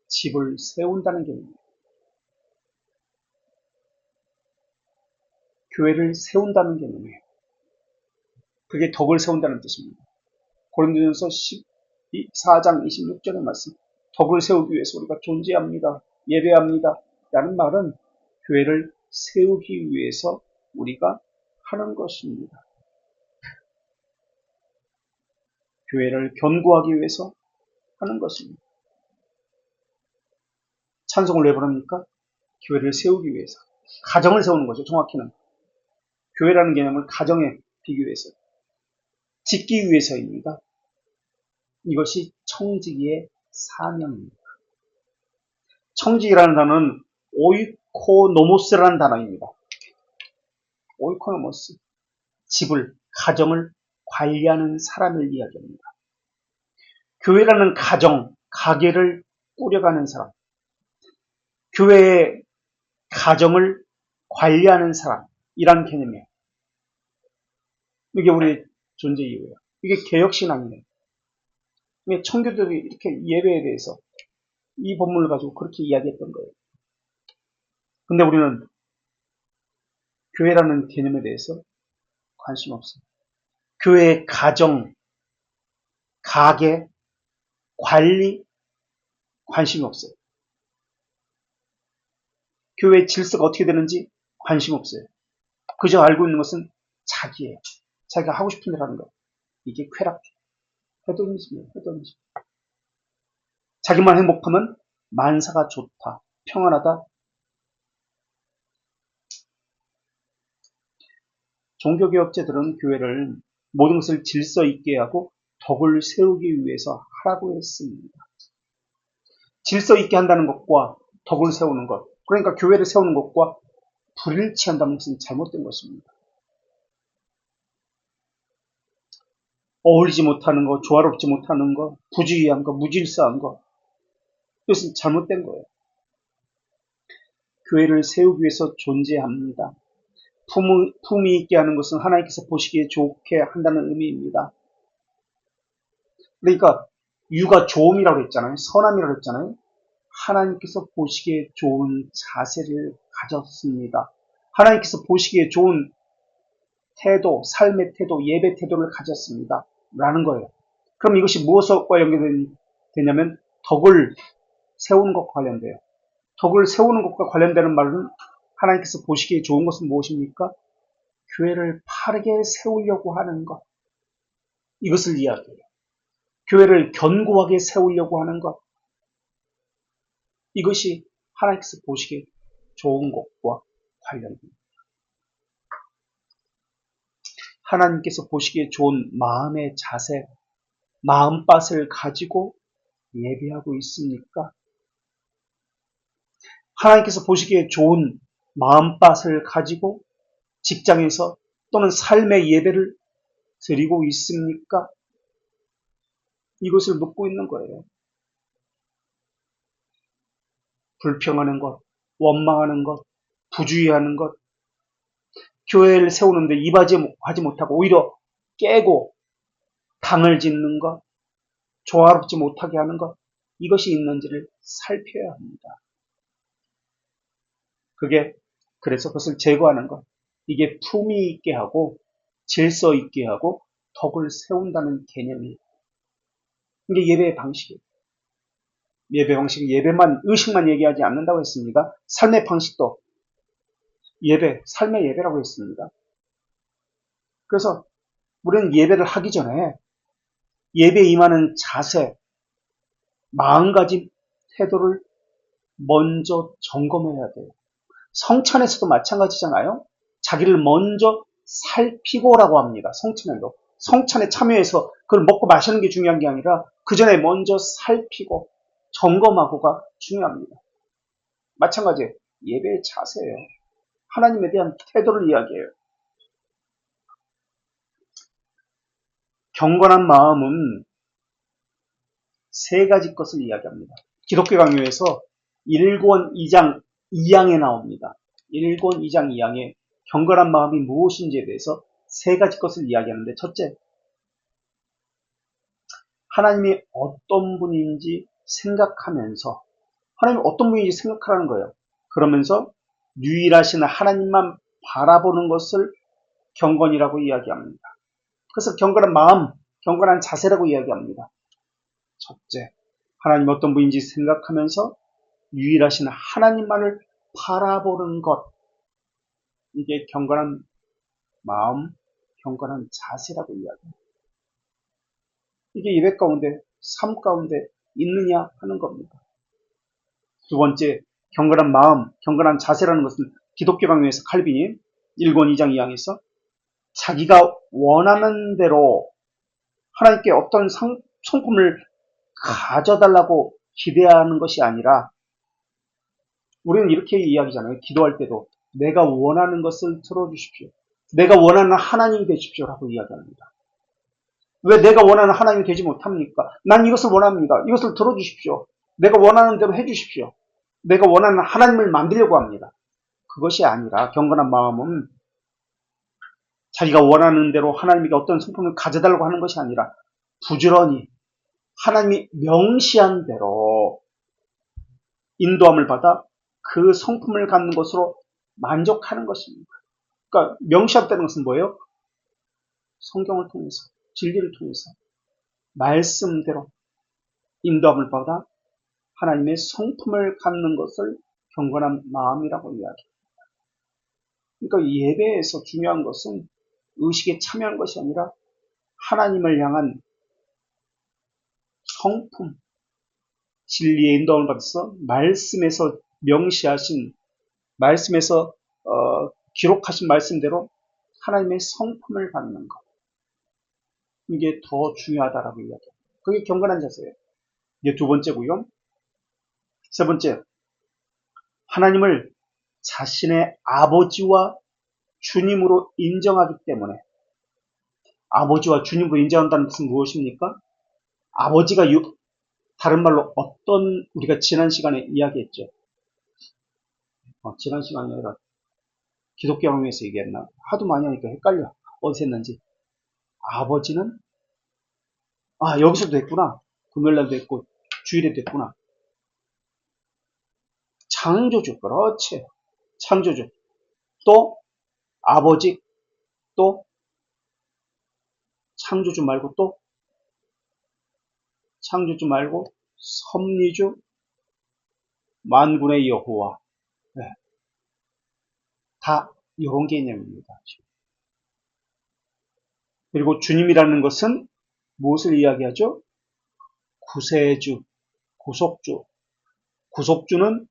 집을 세운다는 개념이에요. 교회를 세운다는 개념이에요. 그게 덕을 세운다는 뜻입니다. 고린도전서 14장 26절의 말씀. 덕을 세우기 위해서 우리가 존재합니다. 예배합니다. 라는 말은 교회를 세우기 위해서 우리가 하는 것입니다. 교회를 견고하기 위해서 하는 것입니다. 찬송을 왜 부릅니까? 교회를 세우기 위해서. 가정을 세우는 거죠. 정확히는. 교회라는 개념을 가정에 비교해서. 짓기 위해서입니다. 이것이 청지기의 사명입니다. 청지기라는 단어는 오이코노모스라는 단어입니다. 오이코노모스. 집을, 가정을 관리하는 사람을 이야기합니다. 교회라는 가정, 가게를 꾸려가는 사람. 교회의 가정을 관리하는 사람이라는 개념이에요. 이게 우리의 존재 이유예요. 이게 개혁신앙이에요. 청교도들이 이렇게 예배에 대해서 이 본문을 가지고 그렇게 이야기했던 거예요. 근데 우리는 교회라는 개념에 대해서 관심 없어요. 교회의 가정, 가게, 관리 관심이 없어요. 교회의 질서가 어떻게 되는지 관심 없어요. 그저 알고 있는 것은 자기예요. 자기가 하고 싶은 대로 하는 거. 이게 쾌락, 헤도니즘이에요. 헤도니즘. 자기만 행복하면 만사가 좋다, 평안하다. 종교개혁자들은 교회를 모든 것을 질서 있게 하고 덕을 세우기 위해서 하라고 했습니다. 질서 있게 한다는 것과 덕을 세우는 것, 그러니까 교회를 세우는 것과 불일치한다는 것은 잘못된 것입니다. 어울리지 못하는 것, 조화롭지 못하는 것, 부주의한 것, 무질서한 것, 이것은 잘못된 거예요. 교회를 세우기 위해서 존재합니다. 품위 있게 하는 것은 하나님께서 보시기에 좋게 한다는 의미입니다. 그러니까 유가 좋음이라고 했잖아요. 선함이라고 했잖아요. 하나님께서 보시기에 좋은 자세를 가졌습니다. 하나님께서 보시기에 좋은 태도, 삶의 태도, 예배 태도를 가졌습니다. 라는 거예요. 그럼 이것이 무엇과 연결되냐면 덕을 세우는 것과 관련돼요. 덕을 세우는 것과 관련되는 말은 하나님께서 보시기에 좋은 것은 무엇입니까? 교회를 바르게 세우려고 하는 것. 이것을 이야기해요. 교회를 견고하게 세우려고 하는 것. 이것이 하나님께서 보시기에 좋은 것과 관련됩니다. 하나님께서 보시기에 좋은 마음의 자세, 마음밭을 가지고 예배하고 있습니까? 하나님께서 보시기에 좋은 마음밭을 가지고 직장에서 또는 삶의 예배를 드리고 있습니까? 이것을 묻고 있는 거예요. 불평하는 것, 원망하는 것, 부주의하는 것, 교회를 세우는데 임하지 못하고 오히려 깨고 당을 짓는 것, 조화롭지 못하게 하는 것, 이것이 있는지를 살펴야 합니다. 그래서 그것을 제거하는 것, 이게 품위 있게 하고 질서 있게 하고 덕을 세운다는 개념이에요. 이게 예배의 방식이에요. 예배 방식은 의식만 얘기하지 않는다고 했습니다. 삶의 방식도 삶의 예배라고 했습니다. 그래서 우리는 예배를 하기 전에 예배에 임하는 자세, 마음가짐, 태도를 먼저 점검해야 돼요. 성찬에서도 마찬가지잖아요. 자기를 먼저 살피고라고 합니다. 성찬에도. 성찬에 참여해서 그걸 먹고 마시는 게 중요한 게 아니라 그 전에 먼저 살피고 점검하고가 중요합니다. 마찬가지예요. 예배의 자세예요. 하나님에 대한 태도를 이야기해요. 경건한 마음은 세 가지 것을 이야기합니다. 기독교 강요에서 1권 2장 2항에 나옵니다. 1권 2장 2항에 경건한 마음이 무엇인지에 대해서 세 가지 것을 이야기하는데, 첫째, 하나님이 어떤 분인지 생각하면서, 하나님이 어떤 분인지 생각하라는 거예요. 그러면서 유일하신 하나님만 바라보는 것을 경건이라고 이야기합니다. 그래서 경건한 마음, 경건한 자세라고 이야기합니다. 첫째, 하나님 어떤 분인지 생각하면서 유일하신 하나님만을 바라보는 것, 이게 경건한 마음, 경건한 자세라고 이야기합니다. 이게 예배 가운데, 삶 가운데 있느냐 하는 겁니다. 두 번째, 경건한 마음, 경건한 자세라는 것은 기독교 강요에서 칼빈이 1권 2장 2항에서 자기가 원하는 대로 하나님께 어떤 성품을 가져달라고 기대하는 것이 아니라, 우리는 이렇게 이야기잖아요. 기도할 때도 내가 원하는 것을 들어주십시오. 내가 원하는 하나님이 되십시오라고 이야기합니다. 왜 내가 원하는 하나님이 되지 못합니까? 난 이것을 원합니다. 이것을 들어주십시오. 내가 원하는 대로 해주십시오. 내가 원하는 하나님을 만들려고 합니다. 그것이 아니라 경건한 마음은 자기가 원하는 대로 하나님에게 어떤 성품을 가져달라고 하는 것이 아니라 부지런히 하나님이 명시한 대로 인도함을 받아 그 성품을 갖는 것으로 만족하는 것입니다. 그러니까 명시한다는 것은 뭐예요? 성경을 통해서, 진리를 통해서 말씀대로 인도함을 받아 하나님의 성품을 갖는 것을 경건한 마음이라고 이야기합니다. 그러니까 예배에서 중요한 것은 의식에 참여한 것이 아니라 하나님을 향한 성품, 진리의 인도함을 받아서 말씀에서 명시하신, 말씀에서 기록하신 말씀대로 하나님의 성품을 받는 것. 이게 더 중요하다라고 이야기해요. 그게 경건한 자세예요. 이게 두 번째고요. 세 번째, 하나님을 자신의 아버지와 주님으로 인정하기 때문에, 아버지와 주님으로 인정한다는 뜻은 무엇입니까? 아버지가 다른 말로 어떤, 우리가 지난 시간에 이야기했죠. 지난 시간이 아니라 기독교 강의에서 얘기했나? 하도 많이 하니까 헷갈려. 어디서 했는지. 아버지는, 여기서도 했구나. 금요일날도 했고, 주일에도 했구나. 창조주, 그렇지. 창조주. 또, 아버지, 또, 창조주 말고 또, 창조주 말고, 섭리주, 만군의 여호와. 네. 다, 이런 개념입니다. 그리고 주님이라는 것은 무엇을 이야기하죠? 구세주, 구속주. 구속주는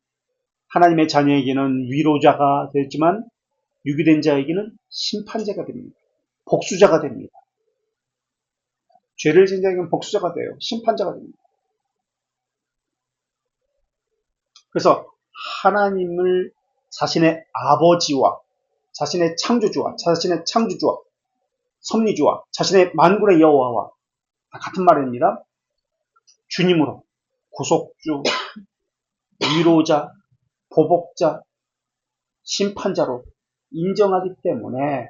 하나님의 자녀에게는 위로자가 되지만 유기된 자에게는 심판자가 됩니다. 복수자가 됩니다. 죄를 지은 자에게는 복수자가 돼요. 심판자가 됩니다. 그래서 하나님을 자신의 아버지와 자신의 창조주와 섭리주와 자신의 만군의 여호와와 같은 말입니다. 주님으로 구속주, 위로자, 보복자, 심판자로 인정하기 때문에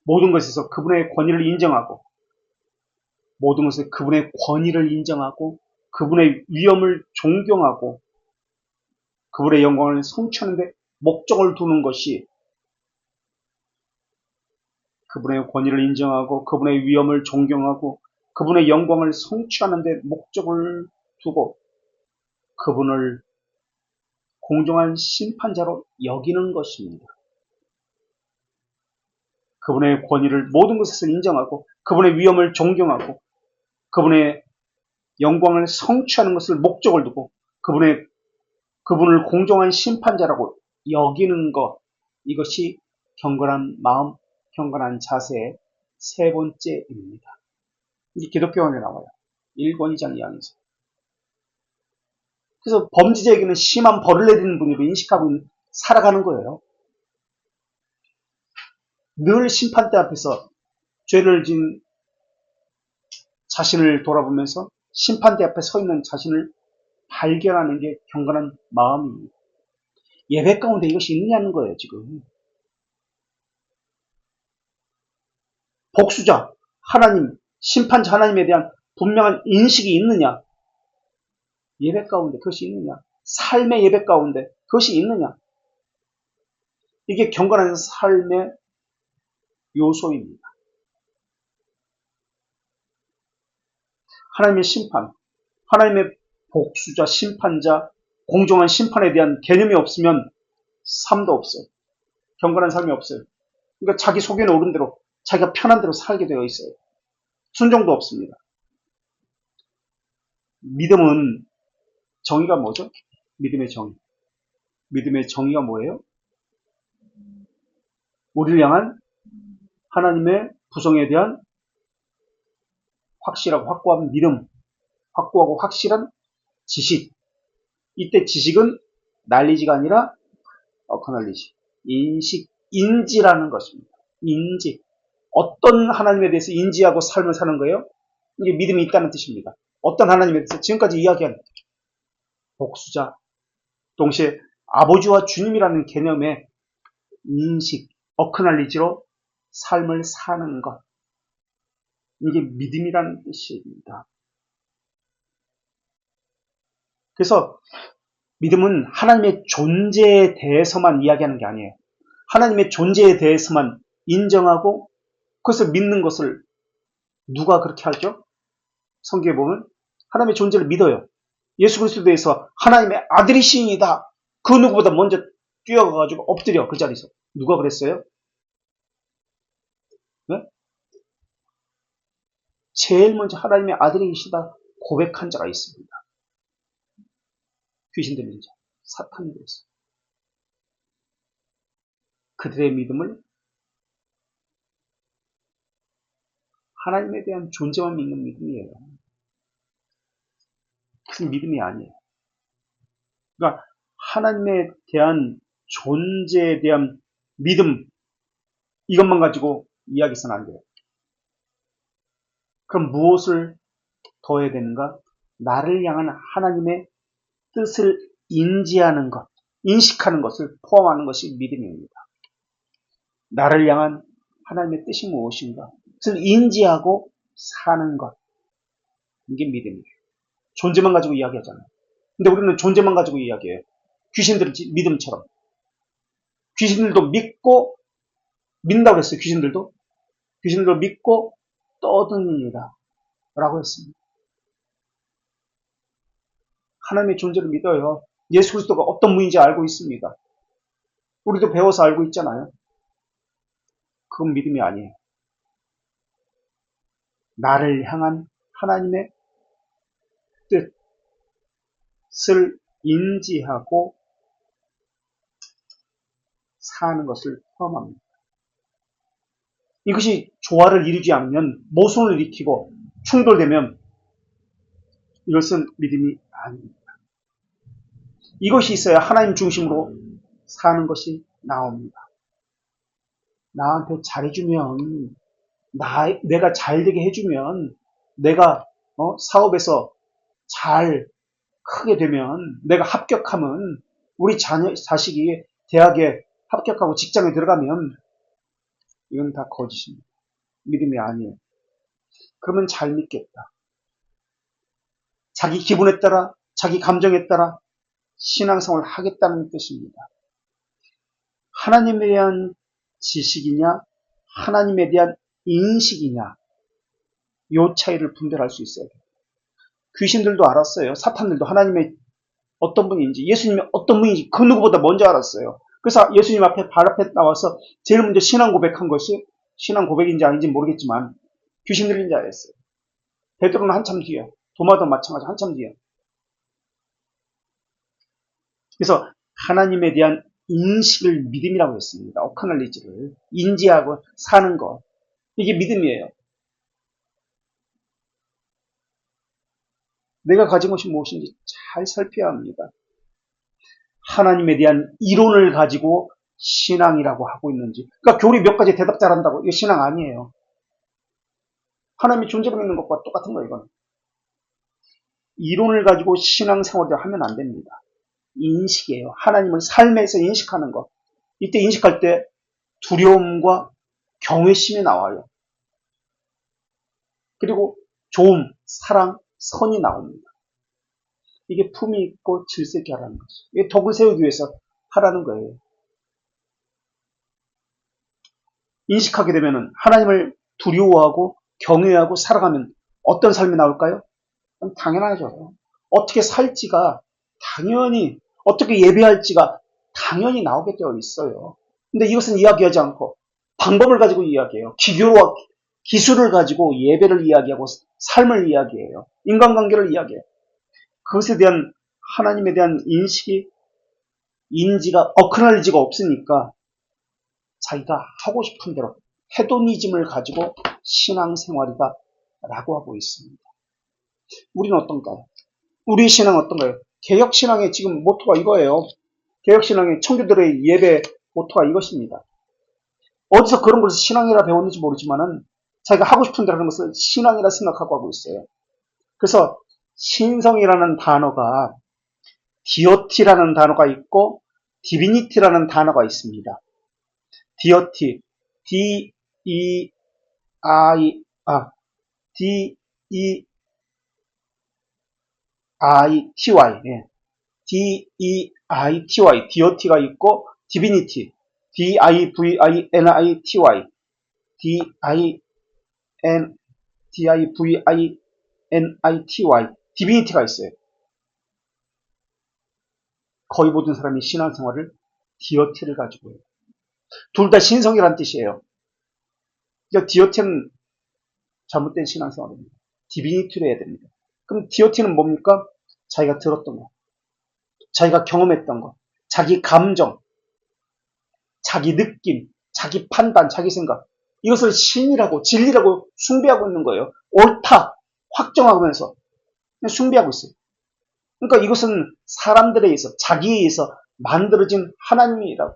모든 것에서 그분의 권위를 인정하고 모든 것에 그분의 권위를 인정하고 그분의 위엄을 존경하고 그분의 영광을 성취하는 데 목적을 두는 것이 그분의 권위를 인정하고 그분의 위엄을 존경하고 그분의 영광을 성취하는 데 목적을 두고 그분을 공정한 심판자로 여기는 것입니다. 그분의 권위를 모든 것에서 인정하고 그분의 위엄을 존경하고 그분의 영광을 성취하는 것을 목적을 두고 그분을 공정한 심판자라고 여기는 것, 이것이 경건한 마음, 경건한 자세의 세 번째입니다. 이게 기독교원에 나와요. 1권 2장 2항에서. 그래서 범죄자에게는 심한 벌을 내리는 분으로 인식하고 살아가는 거예요. 늘 심판대 앞에서 죄를 지은 자신을 돌아보면서 심판대 앞에 서 있는 자신을 발견하는 게 경건한 마음입니다. 예배 가운데 이것이 있느냐는 거예요, 지금. 복수자, 하나님, 심판자 하나님에 대한 분명한 인식이 있느냐? 예배 가운데 그것이 있느냐? 삶의 예배 가운데 그것이 있느냐? 이게 경건한 삶의 요소입니다. 하나님의 심판, 하나님의 복수자, 심판자, 공정한 심판에 대한 개념이 없으면 삶도 없어요. 경건한 삶이 없어요. 그러니까 자기 속에는 오른 대로, 자기가 편한 대로 살게 되어 있어요. 순종도 없습니다. 믿음은 정의가 뭐죠? 믿음의 정의. 믿음의 정의가 뭐예요? 우리를 향한 하나님의 구성에 대한 확실하고 확고한 믿음, 확고하고 확실한 지식. 이때 지식은 난리지가 아니라 어커널리지. 인지라는 것입니다. 인지. 어떤 하나님에 대해서 인지하고 삶을 사는 거예요? 이게 믿음이 있다는 뜻입니다. 어떤 하나님에 대해서 지금까지 이야기한 복수자, 동시에 아버지와 주님이라는 개념의 인식, 어크널리지로 삶을 사는 것. 이게 믿음이라는 뜻입니다. 그래서 믿음은 하나님의 존재에 대해서만 이야기하는 게 아니에요. 하나님의 존재에 대해서만 인정하고 그것을 믿는 것을 누가 그렇게 하죠? 성경에 보면 하나님의 존재를 믿어요. 예수 그리스도에 대해서 하나님의 아들이시이다. 그 누구보다 먼저 뛰어가가지고 엎드려 그 자리에서. 누가 그랬어요? 네? 제일 먼저 하나님의 아들이시다 고백한 자가 있습니다. 귀신 들린 자, 사탄이 그랬어요. 그들의 믿음을 하나님에 대한 존재만 믿는 믿음이에요. 무슨 믿음이 아니에요. 그러니까 하나님에 대한 존재에 대한 믿음, 이것만 가지고 이야기해서는 안 돼요. 그럼 무엇을 더해야 되는가? 나를 향한 하나님의 뜻을 인지하는 것, 인식하는 것을 포함하는 것이 믿음입니다. 나를 향한 하나님의 뜻이 무엇인가? 그것을 인지하고 사는 것. 이게 믿음이에요. 존재만 가지고 이야기하잖아요. 근데 우리는 존재만 가지고 이야기해요. 귀신들은 믿음처럼. 귀신들도 믿는다고 했어요. 귀신들도 믿고 떠드니라 라고 했습니다. 하나님의 존재를 믿어요. 예수 그리스도가 어떤 분인지 알고 있습니다. 우리도 배워서 알고 있잖아요. 그건 믿음이 아니에요. 나를 향한 하나님의 뜻을 인지하고 사는 것을 포함합니다. 이것이 조화를 이루지 않으면, 모순을 일으키고 충돌되면 이것은 믿음이 아닙니다. 이것이 있어야 하나님 중심으로 사는 것이 나옵니다. 나한테 잘해주면, 내가 잘되게 해주면, 내가 사업에서 잘 크게 되면, 내가 합격하면, 우리 자식이 대학에 합격하고 직장에 들어가면, 이건 다 거짓입니다. 믿음이 아니에요. 그러면 잘 믿겠다. 자기 기분에 따라, 자기 감정에 따라 신앙생활을 하겠다는 뜻입니다. 하나님에 대한 지식이냐, 하나님에 대한 인식이냐, 이 차이를 분별할 수 있어야 돼요. 귀신들도 알았어요. 사탄들도 하나님의 어떤 분인지, 예수님이 어떤 분인지 그 누구보다 먼저 알았어요. 그래서 예수님 앞에 발 앞에 나와서 제일 먼저 신앙 고백한 것이, 신앙 고백인지 아닌지 모르겠지만 귀신 들린 자였어요. 베드로는 한참 뒤에, 도마도 마찬가지 한참 뒤에. 그래서 하나님에 대한 인식을 믿음이라고 했습니다. 오카널리지를 인지하고 사는 것, 이게 믿음이에요. 내가 가진 것이 무엇인지 잘 살펴야 합니다. 하나님에 대한 이론을 가지고 신앙이라고 하고 있는지. 그러니까 교리 몇 가지 대답 잘한다고 이거 신앙 아니에요. 하나님의 존재를 믿는 것과 똑같은 거예요. 이건. 이론을 가지고 신앙생활을 하면 안 됩니다. 인식이에요. 하나님을 삶에서 인식하는 것. 이때 인식할 때 두려움과 경외심이 나와요. 그리고 좋음, 사랑, 선이 나옵니다. 이게 품이 있고 질서 있게 하라는 거죠. 이게 덕을 세우기 위해서 하라는 거예요. 인식하게 되면 하나님을 두려워하고 경외하고 살아가면 어떤 삶이 나올까요? 당연하죠. 어떻게 살지가 당연히, 어떻게 예배할지가 당연히 나오게 되어 있어요. 근데 이것은 이야기하지 않고 방법을 가지고 이야기해요. 기술을 가지고 예배를 이야기하고 삶을 이야기해요. 인간관계를 이야기해요. 그것에 대한 하나님에 대한 인지가 어크널리지가 없으니까 자기가 하고 싶은 대로 헤도니즘을 가지고 신앙생활이다 라고 하고 있습니다. 우리는 어떤가요? 우리의 신앙은 어떤가요? 개혁신앙의 지금 모토가 이거예요. 개혁신앙의 청교들의 예배 모토가 이것입니다. 어디서 그런 것을 신앙이라 배웠는지 모르지만은 자기가 하고 싶은 대로 하는 것을 신앙이라 생각하고 하고 있어요. 그래서 신성이라는 단어가 디어티라는 단어가 있고 디비니티라는 단어가 있습니다. 디어티, D-E-I-T-Y, 예. D-E-I-T-Y, 디어티가 있고 디비니티, D-I-V-I-N-I-T-Y, D-I-V-I-N-I-T-Y, 디비니티가 있어요. 거의 모든 사람이 신앙생활을 디어티를 가지고 해요. 둘 다 신성이란 뜻이에요. 그러니까 디어티는 잘못된 신앙생활입니다. 디비니티를 해야 됩니다. 그럼 디어티는 뭡니까? 자기가 들었던 거, 자기가 경험했던 거, 자기 감정, 자기 느낌, 자기 판단, 자기 생각, 이것을 신이라고 진리라고 숭배하고 있는 거예요. 옳다 확정하면서 숭배하고 있어요. 그러니까 이것은 사람들에 의해서 자기에 의해서 만들어진 하나님이라고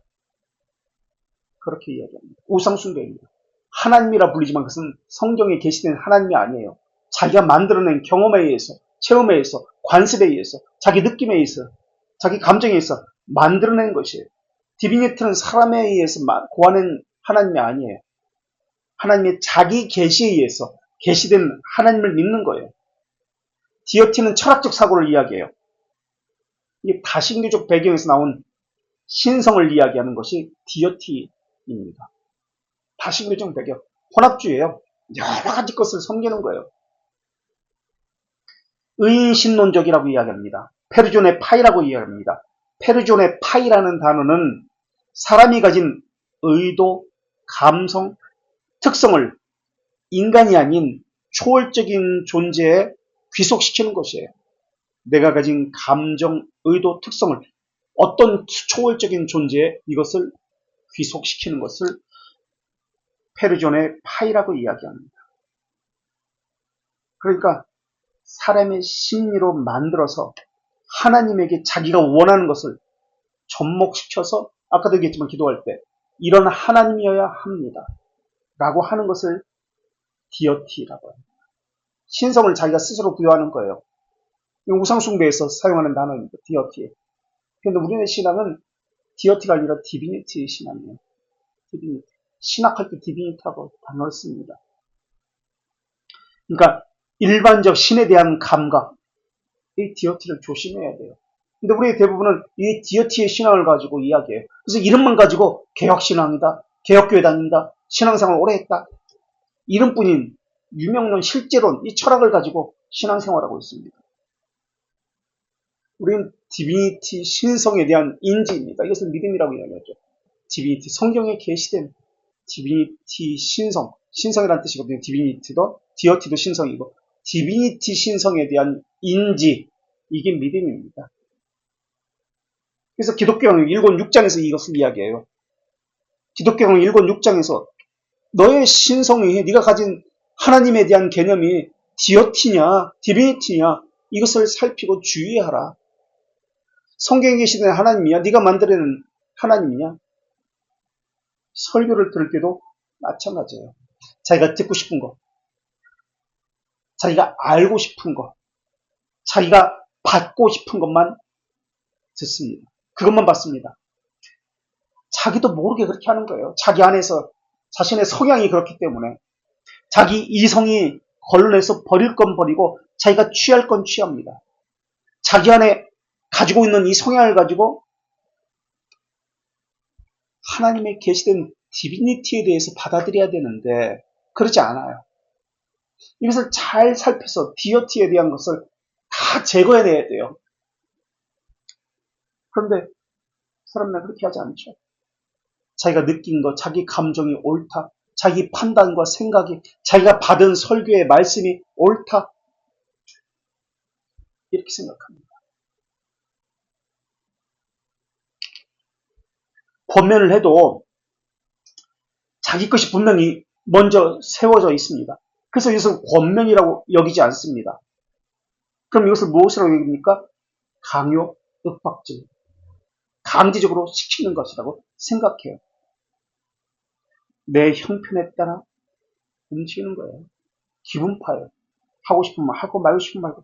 그렇게 이야기합니다. 우상숭배입니다. 하나님이라 불리지만 그것은 성경에 계시된 하나님이 아니에요. 자기가 만들어낸 경험에 의해서, 체험에 의해서, 관습에 의해서, 자기 느낌에 의해서, 자기 감정에 의해서 만들어낸 것이에요. 디비니티는 사람에 의해서 고하는 하나님이 아니에요. 하나님의 자기 계시에 의해서 계시된 하나님을 믿는 거예요. 디어티는 철학적 사고를 이야기해요. 이 다신교적 배경에서 나온 신성을 이야기하는 것이 디어티입니다. 다신교적 배경, 혼합주의예요. 여러 가지 것을 섬기는 거예요. 의인신론적이라고 이야기합니다. 페르존의 파이라고 이야기합니다. 페르존의 파이라는 단어는 사람이 가진 의도, 감성, 특성을 인간이 아닌 초월적인 존재에 귀속시키는 것이에요. 내가 가진 감정, 의도, 특성을 어떤 초월적인 존재에 이것을 귀속시키는 것을 페르존의 파이라고 이야기합니다. 그러니까 사람의 심리로 만들어서 하나님에게 자기가 원하는 것을 접목시켜서 아까도 얘기했지만 기도할 때 이런 하나님이어야 합니다. 라고 하는 것을 디어티라고 합니다. 신성을 자기가 스스로 부여하는 거예요. 우상숭배에서 사용하는 단어입니다. 디어티. 그런데 우리네 신앙은 디어티가 아니라 디비니티 신앙이에요. 디비니티. 신학할 때 디비니티하고 단어를 씁니다. 그러니까 일반적 신에 대한 감각, 이 디어티를 조심해야 돼요. 근데 우리 대부분은 이 디어티의 신앙을 가지고 이야기해요. 그래서 이름만 가지고 개혁신앙이다, 개혁교회 다닌다, 신앙생활 오래 했다. 이름뿐인 유명론, 실제론, 이 철학을 가지고 신앙생활하고 있습니다. 우리는 디비니티, 신성에 대한 인지입니다. 이것을 믿음이라고 이야기하죠. 디비니티, 성경에 계시된 디비니티, 신성, 신성이라는 뜻이거든요. 디비니티도, 디어티도 신성이고, 디비니티 신성에 대한 인지, 이게 믿음입니다. 그래서 기독교는 1권 6장에서 이것을 이야기해요. 기독교는 1권 6장에서 너의 신성이, 네가 가진 하나님에 대한 개념이 디어티냐, 디비니티냐, 이것을 살피고 주의하라. 성경에 계시는 하나님이야? 네가 만들어낸 하나님이냐? 설교를 들을 때도 마찬가지예요. 자기가 듣고 싶은 거, 자기가 알고 싶은 거, 자기가 받고 싶은 것만 듣습니다. 그것만 받습니다. 자기도 모르게 그렇게 하는 거예요. 자기 안에서 자신의 성향이 그렇기 때문에 자기 이성이 걸러내서 버릴 건 버리고 자기가 취할 건 취합니다. 자기 안에 가지고 있는 이 성향을 가지고 하나님의 계시된 디비니티에 대해서 받아들여야 되는데 그러지 않아요. 이것을 잘 살펴서 디어티에 대한 것을 다 제거해내야 돼요. 그런데 사람들은 그렇게 하지 않죠. 자기가 느낀 것, 자기 감정이 옳다, 자기 판단과 생각이, 자기가 받은 설교의 말씀이 옳다, 이렇게 생각합니다. 권면을 해도 자기 것이 분명히 먼저 세워져 있습니다. 그래서 이것을 권면이라고 여기지 않습니다. 그럼 이것을 무엇이라고 여깁니까? 강요, 윽박질, 강제적으로 시키는 것이라고 생각해요. 내 형편에 따라 움직이는 거예요. 기분파예요. 하고 싶으면 하고 말고 싶으면 말고.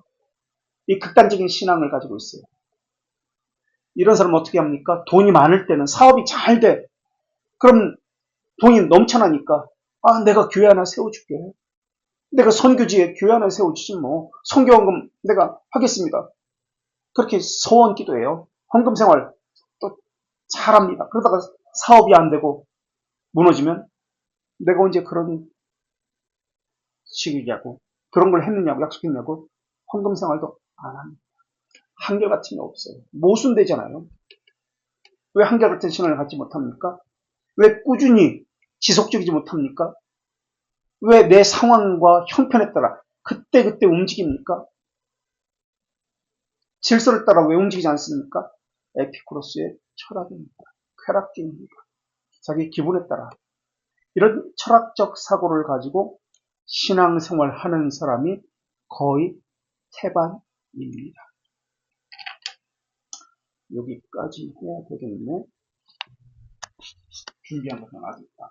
이 극단적인 신앙을 가지고 있어요. 이런 사람은 어떻게 합니까? 돈이 많을 때는 사업이 잘 돼. 그럼 돈이 넘쳐나니까 내가 교회 하나 세워줄게. 내가 선교지에 교회 하나 세워주지 뭐. 선교헌금 내가 하겠습니다. 그렇게 소원 기도해요. 헌금 생활 또 잘합니다. 그러다가 사업이 안 되고 무너지면 내가 언제 그런 식이냐고, 그런 걸 했느냐고, 약속했냐고, 헌금 생활도 안 합니다. 한결같은 게 없어요. 모순되잖아요. 왜 한결같은 신앙을 갖지 못합니까? 왜 꾸준히 지속적이지 못합니까? 왜 내 상황과 형편에 따라 그때그때 움직입니까? 질서를 따라 왜 움직이지 않습니까? 에피쿠로스의 철학입니다. 쾌락주의입니다. 자기 기분에 따라. 이런 철학적 사고를 가지고 신앙생활 하는 사람이 거의 태반입니다. 여기까지 해야 되겠네. 준비한 것은 아직 있다.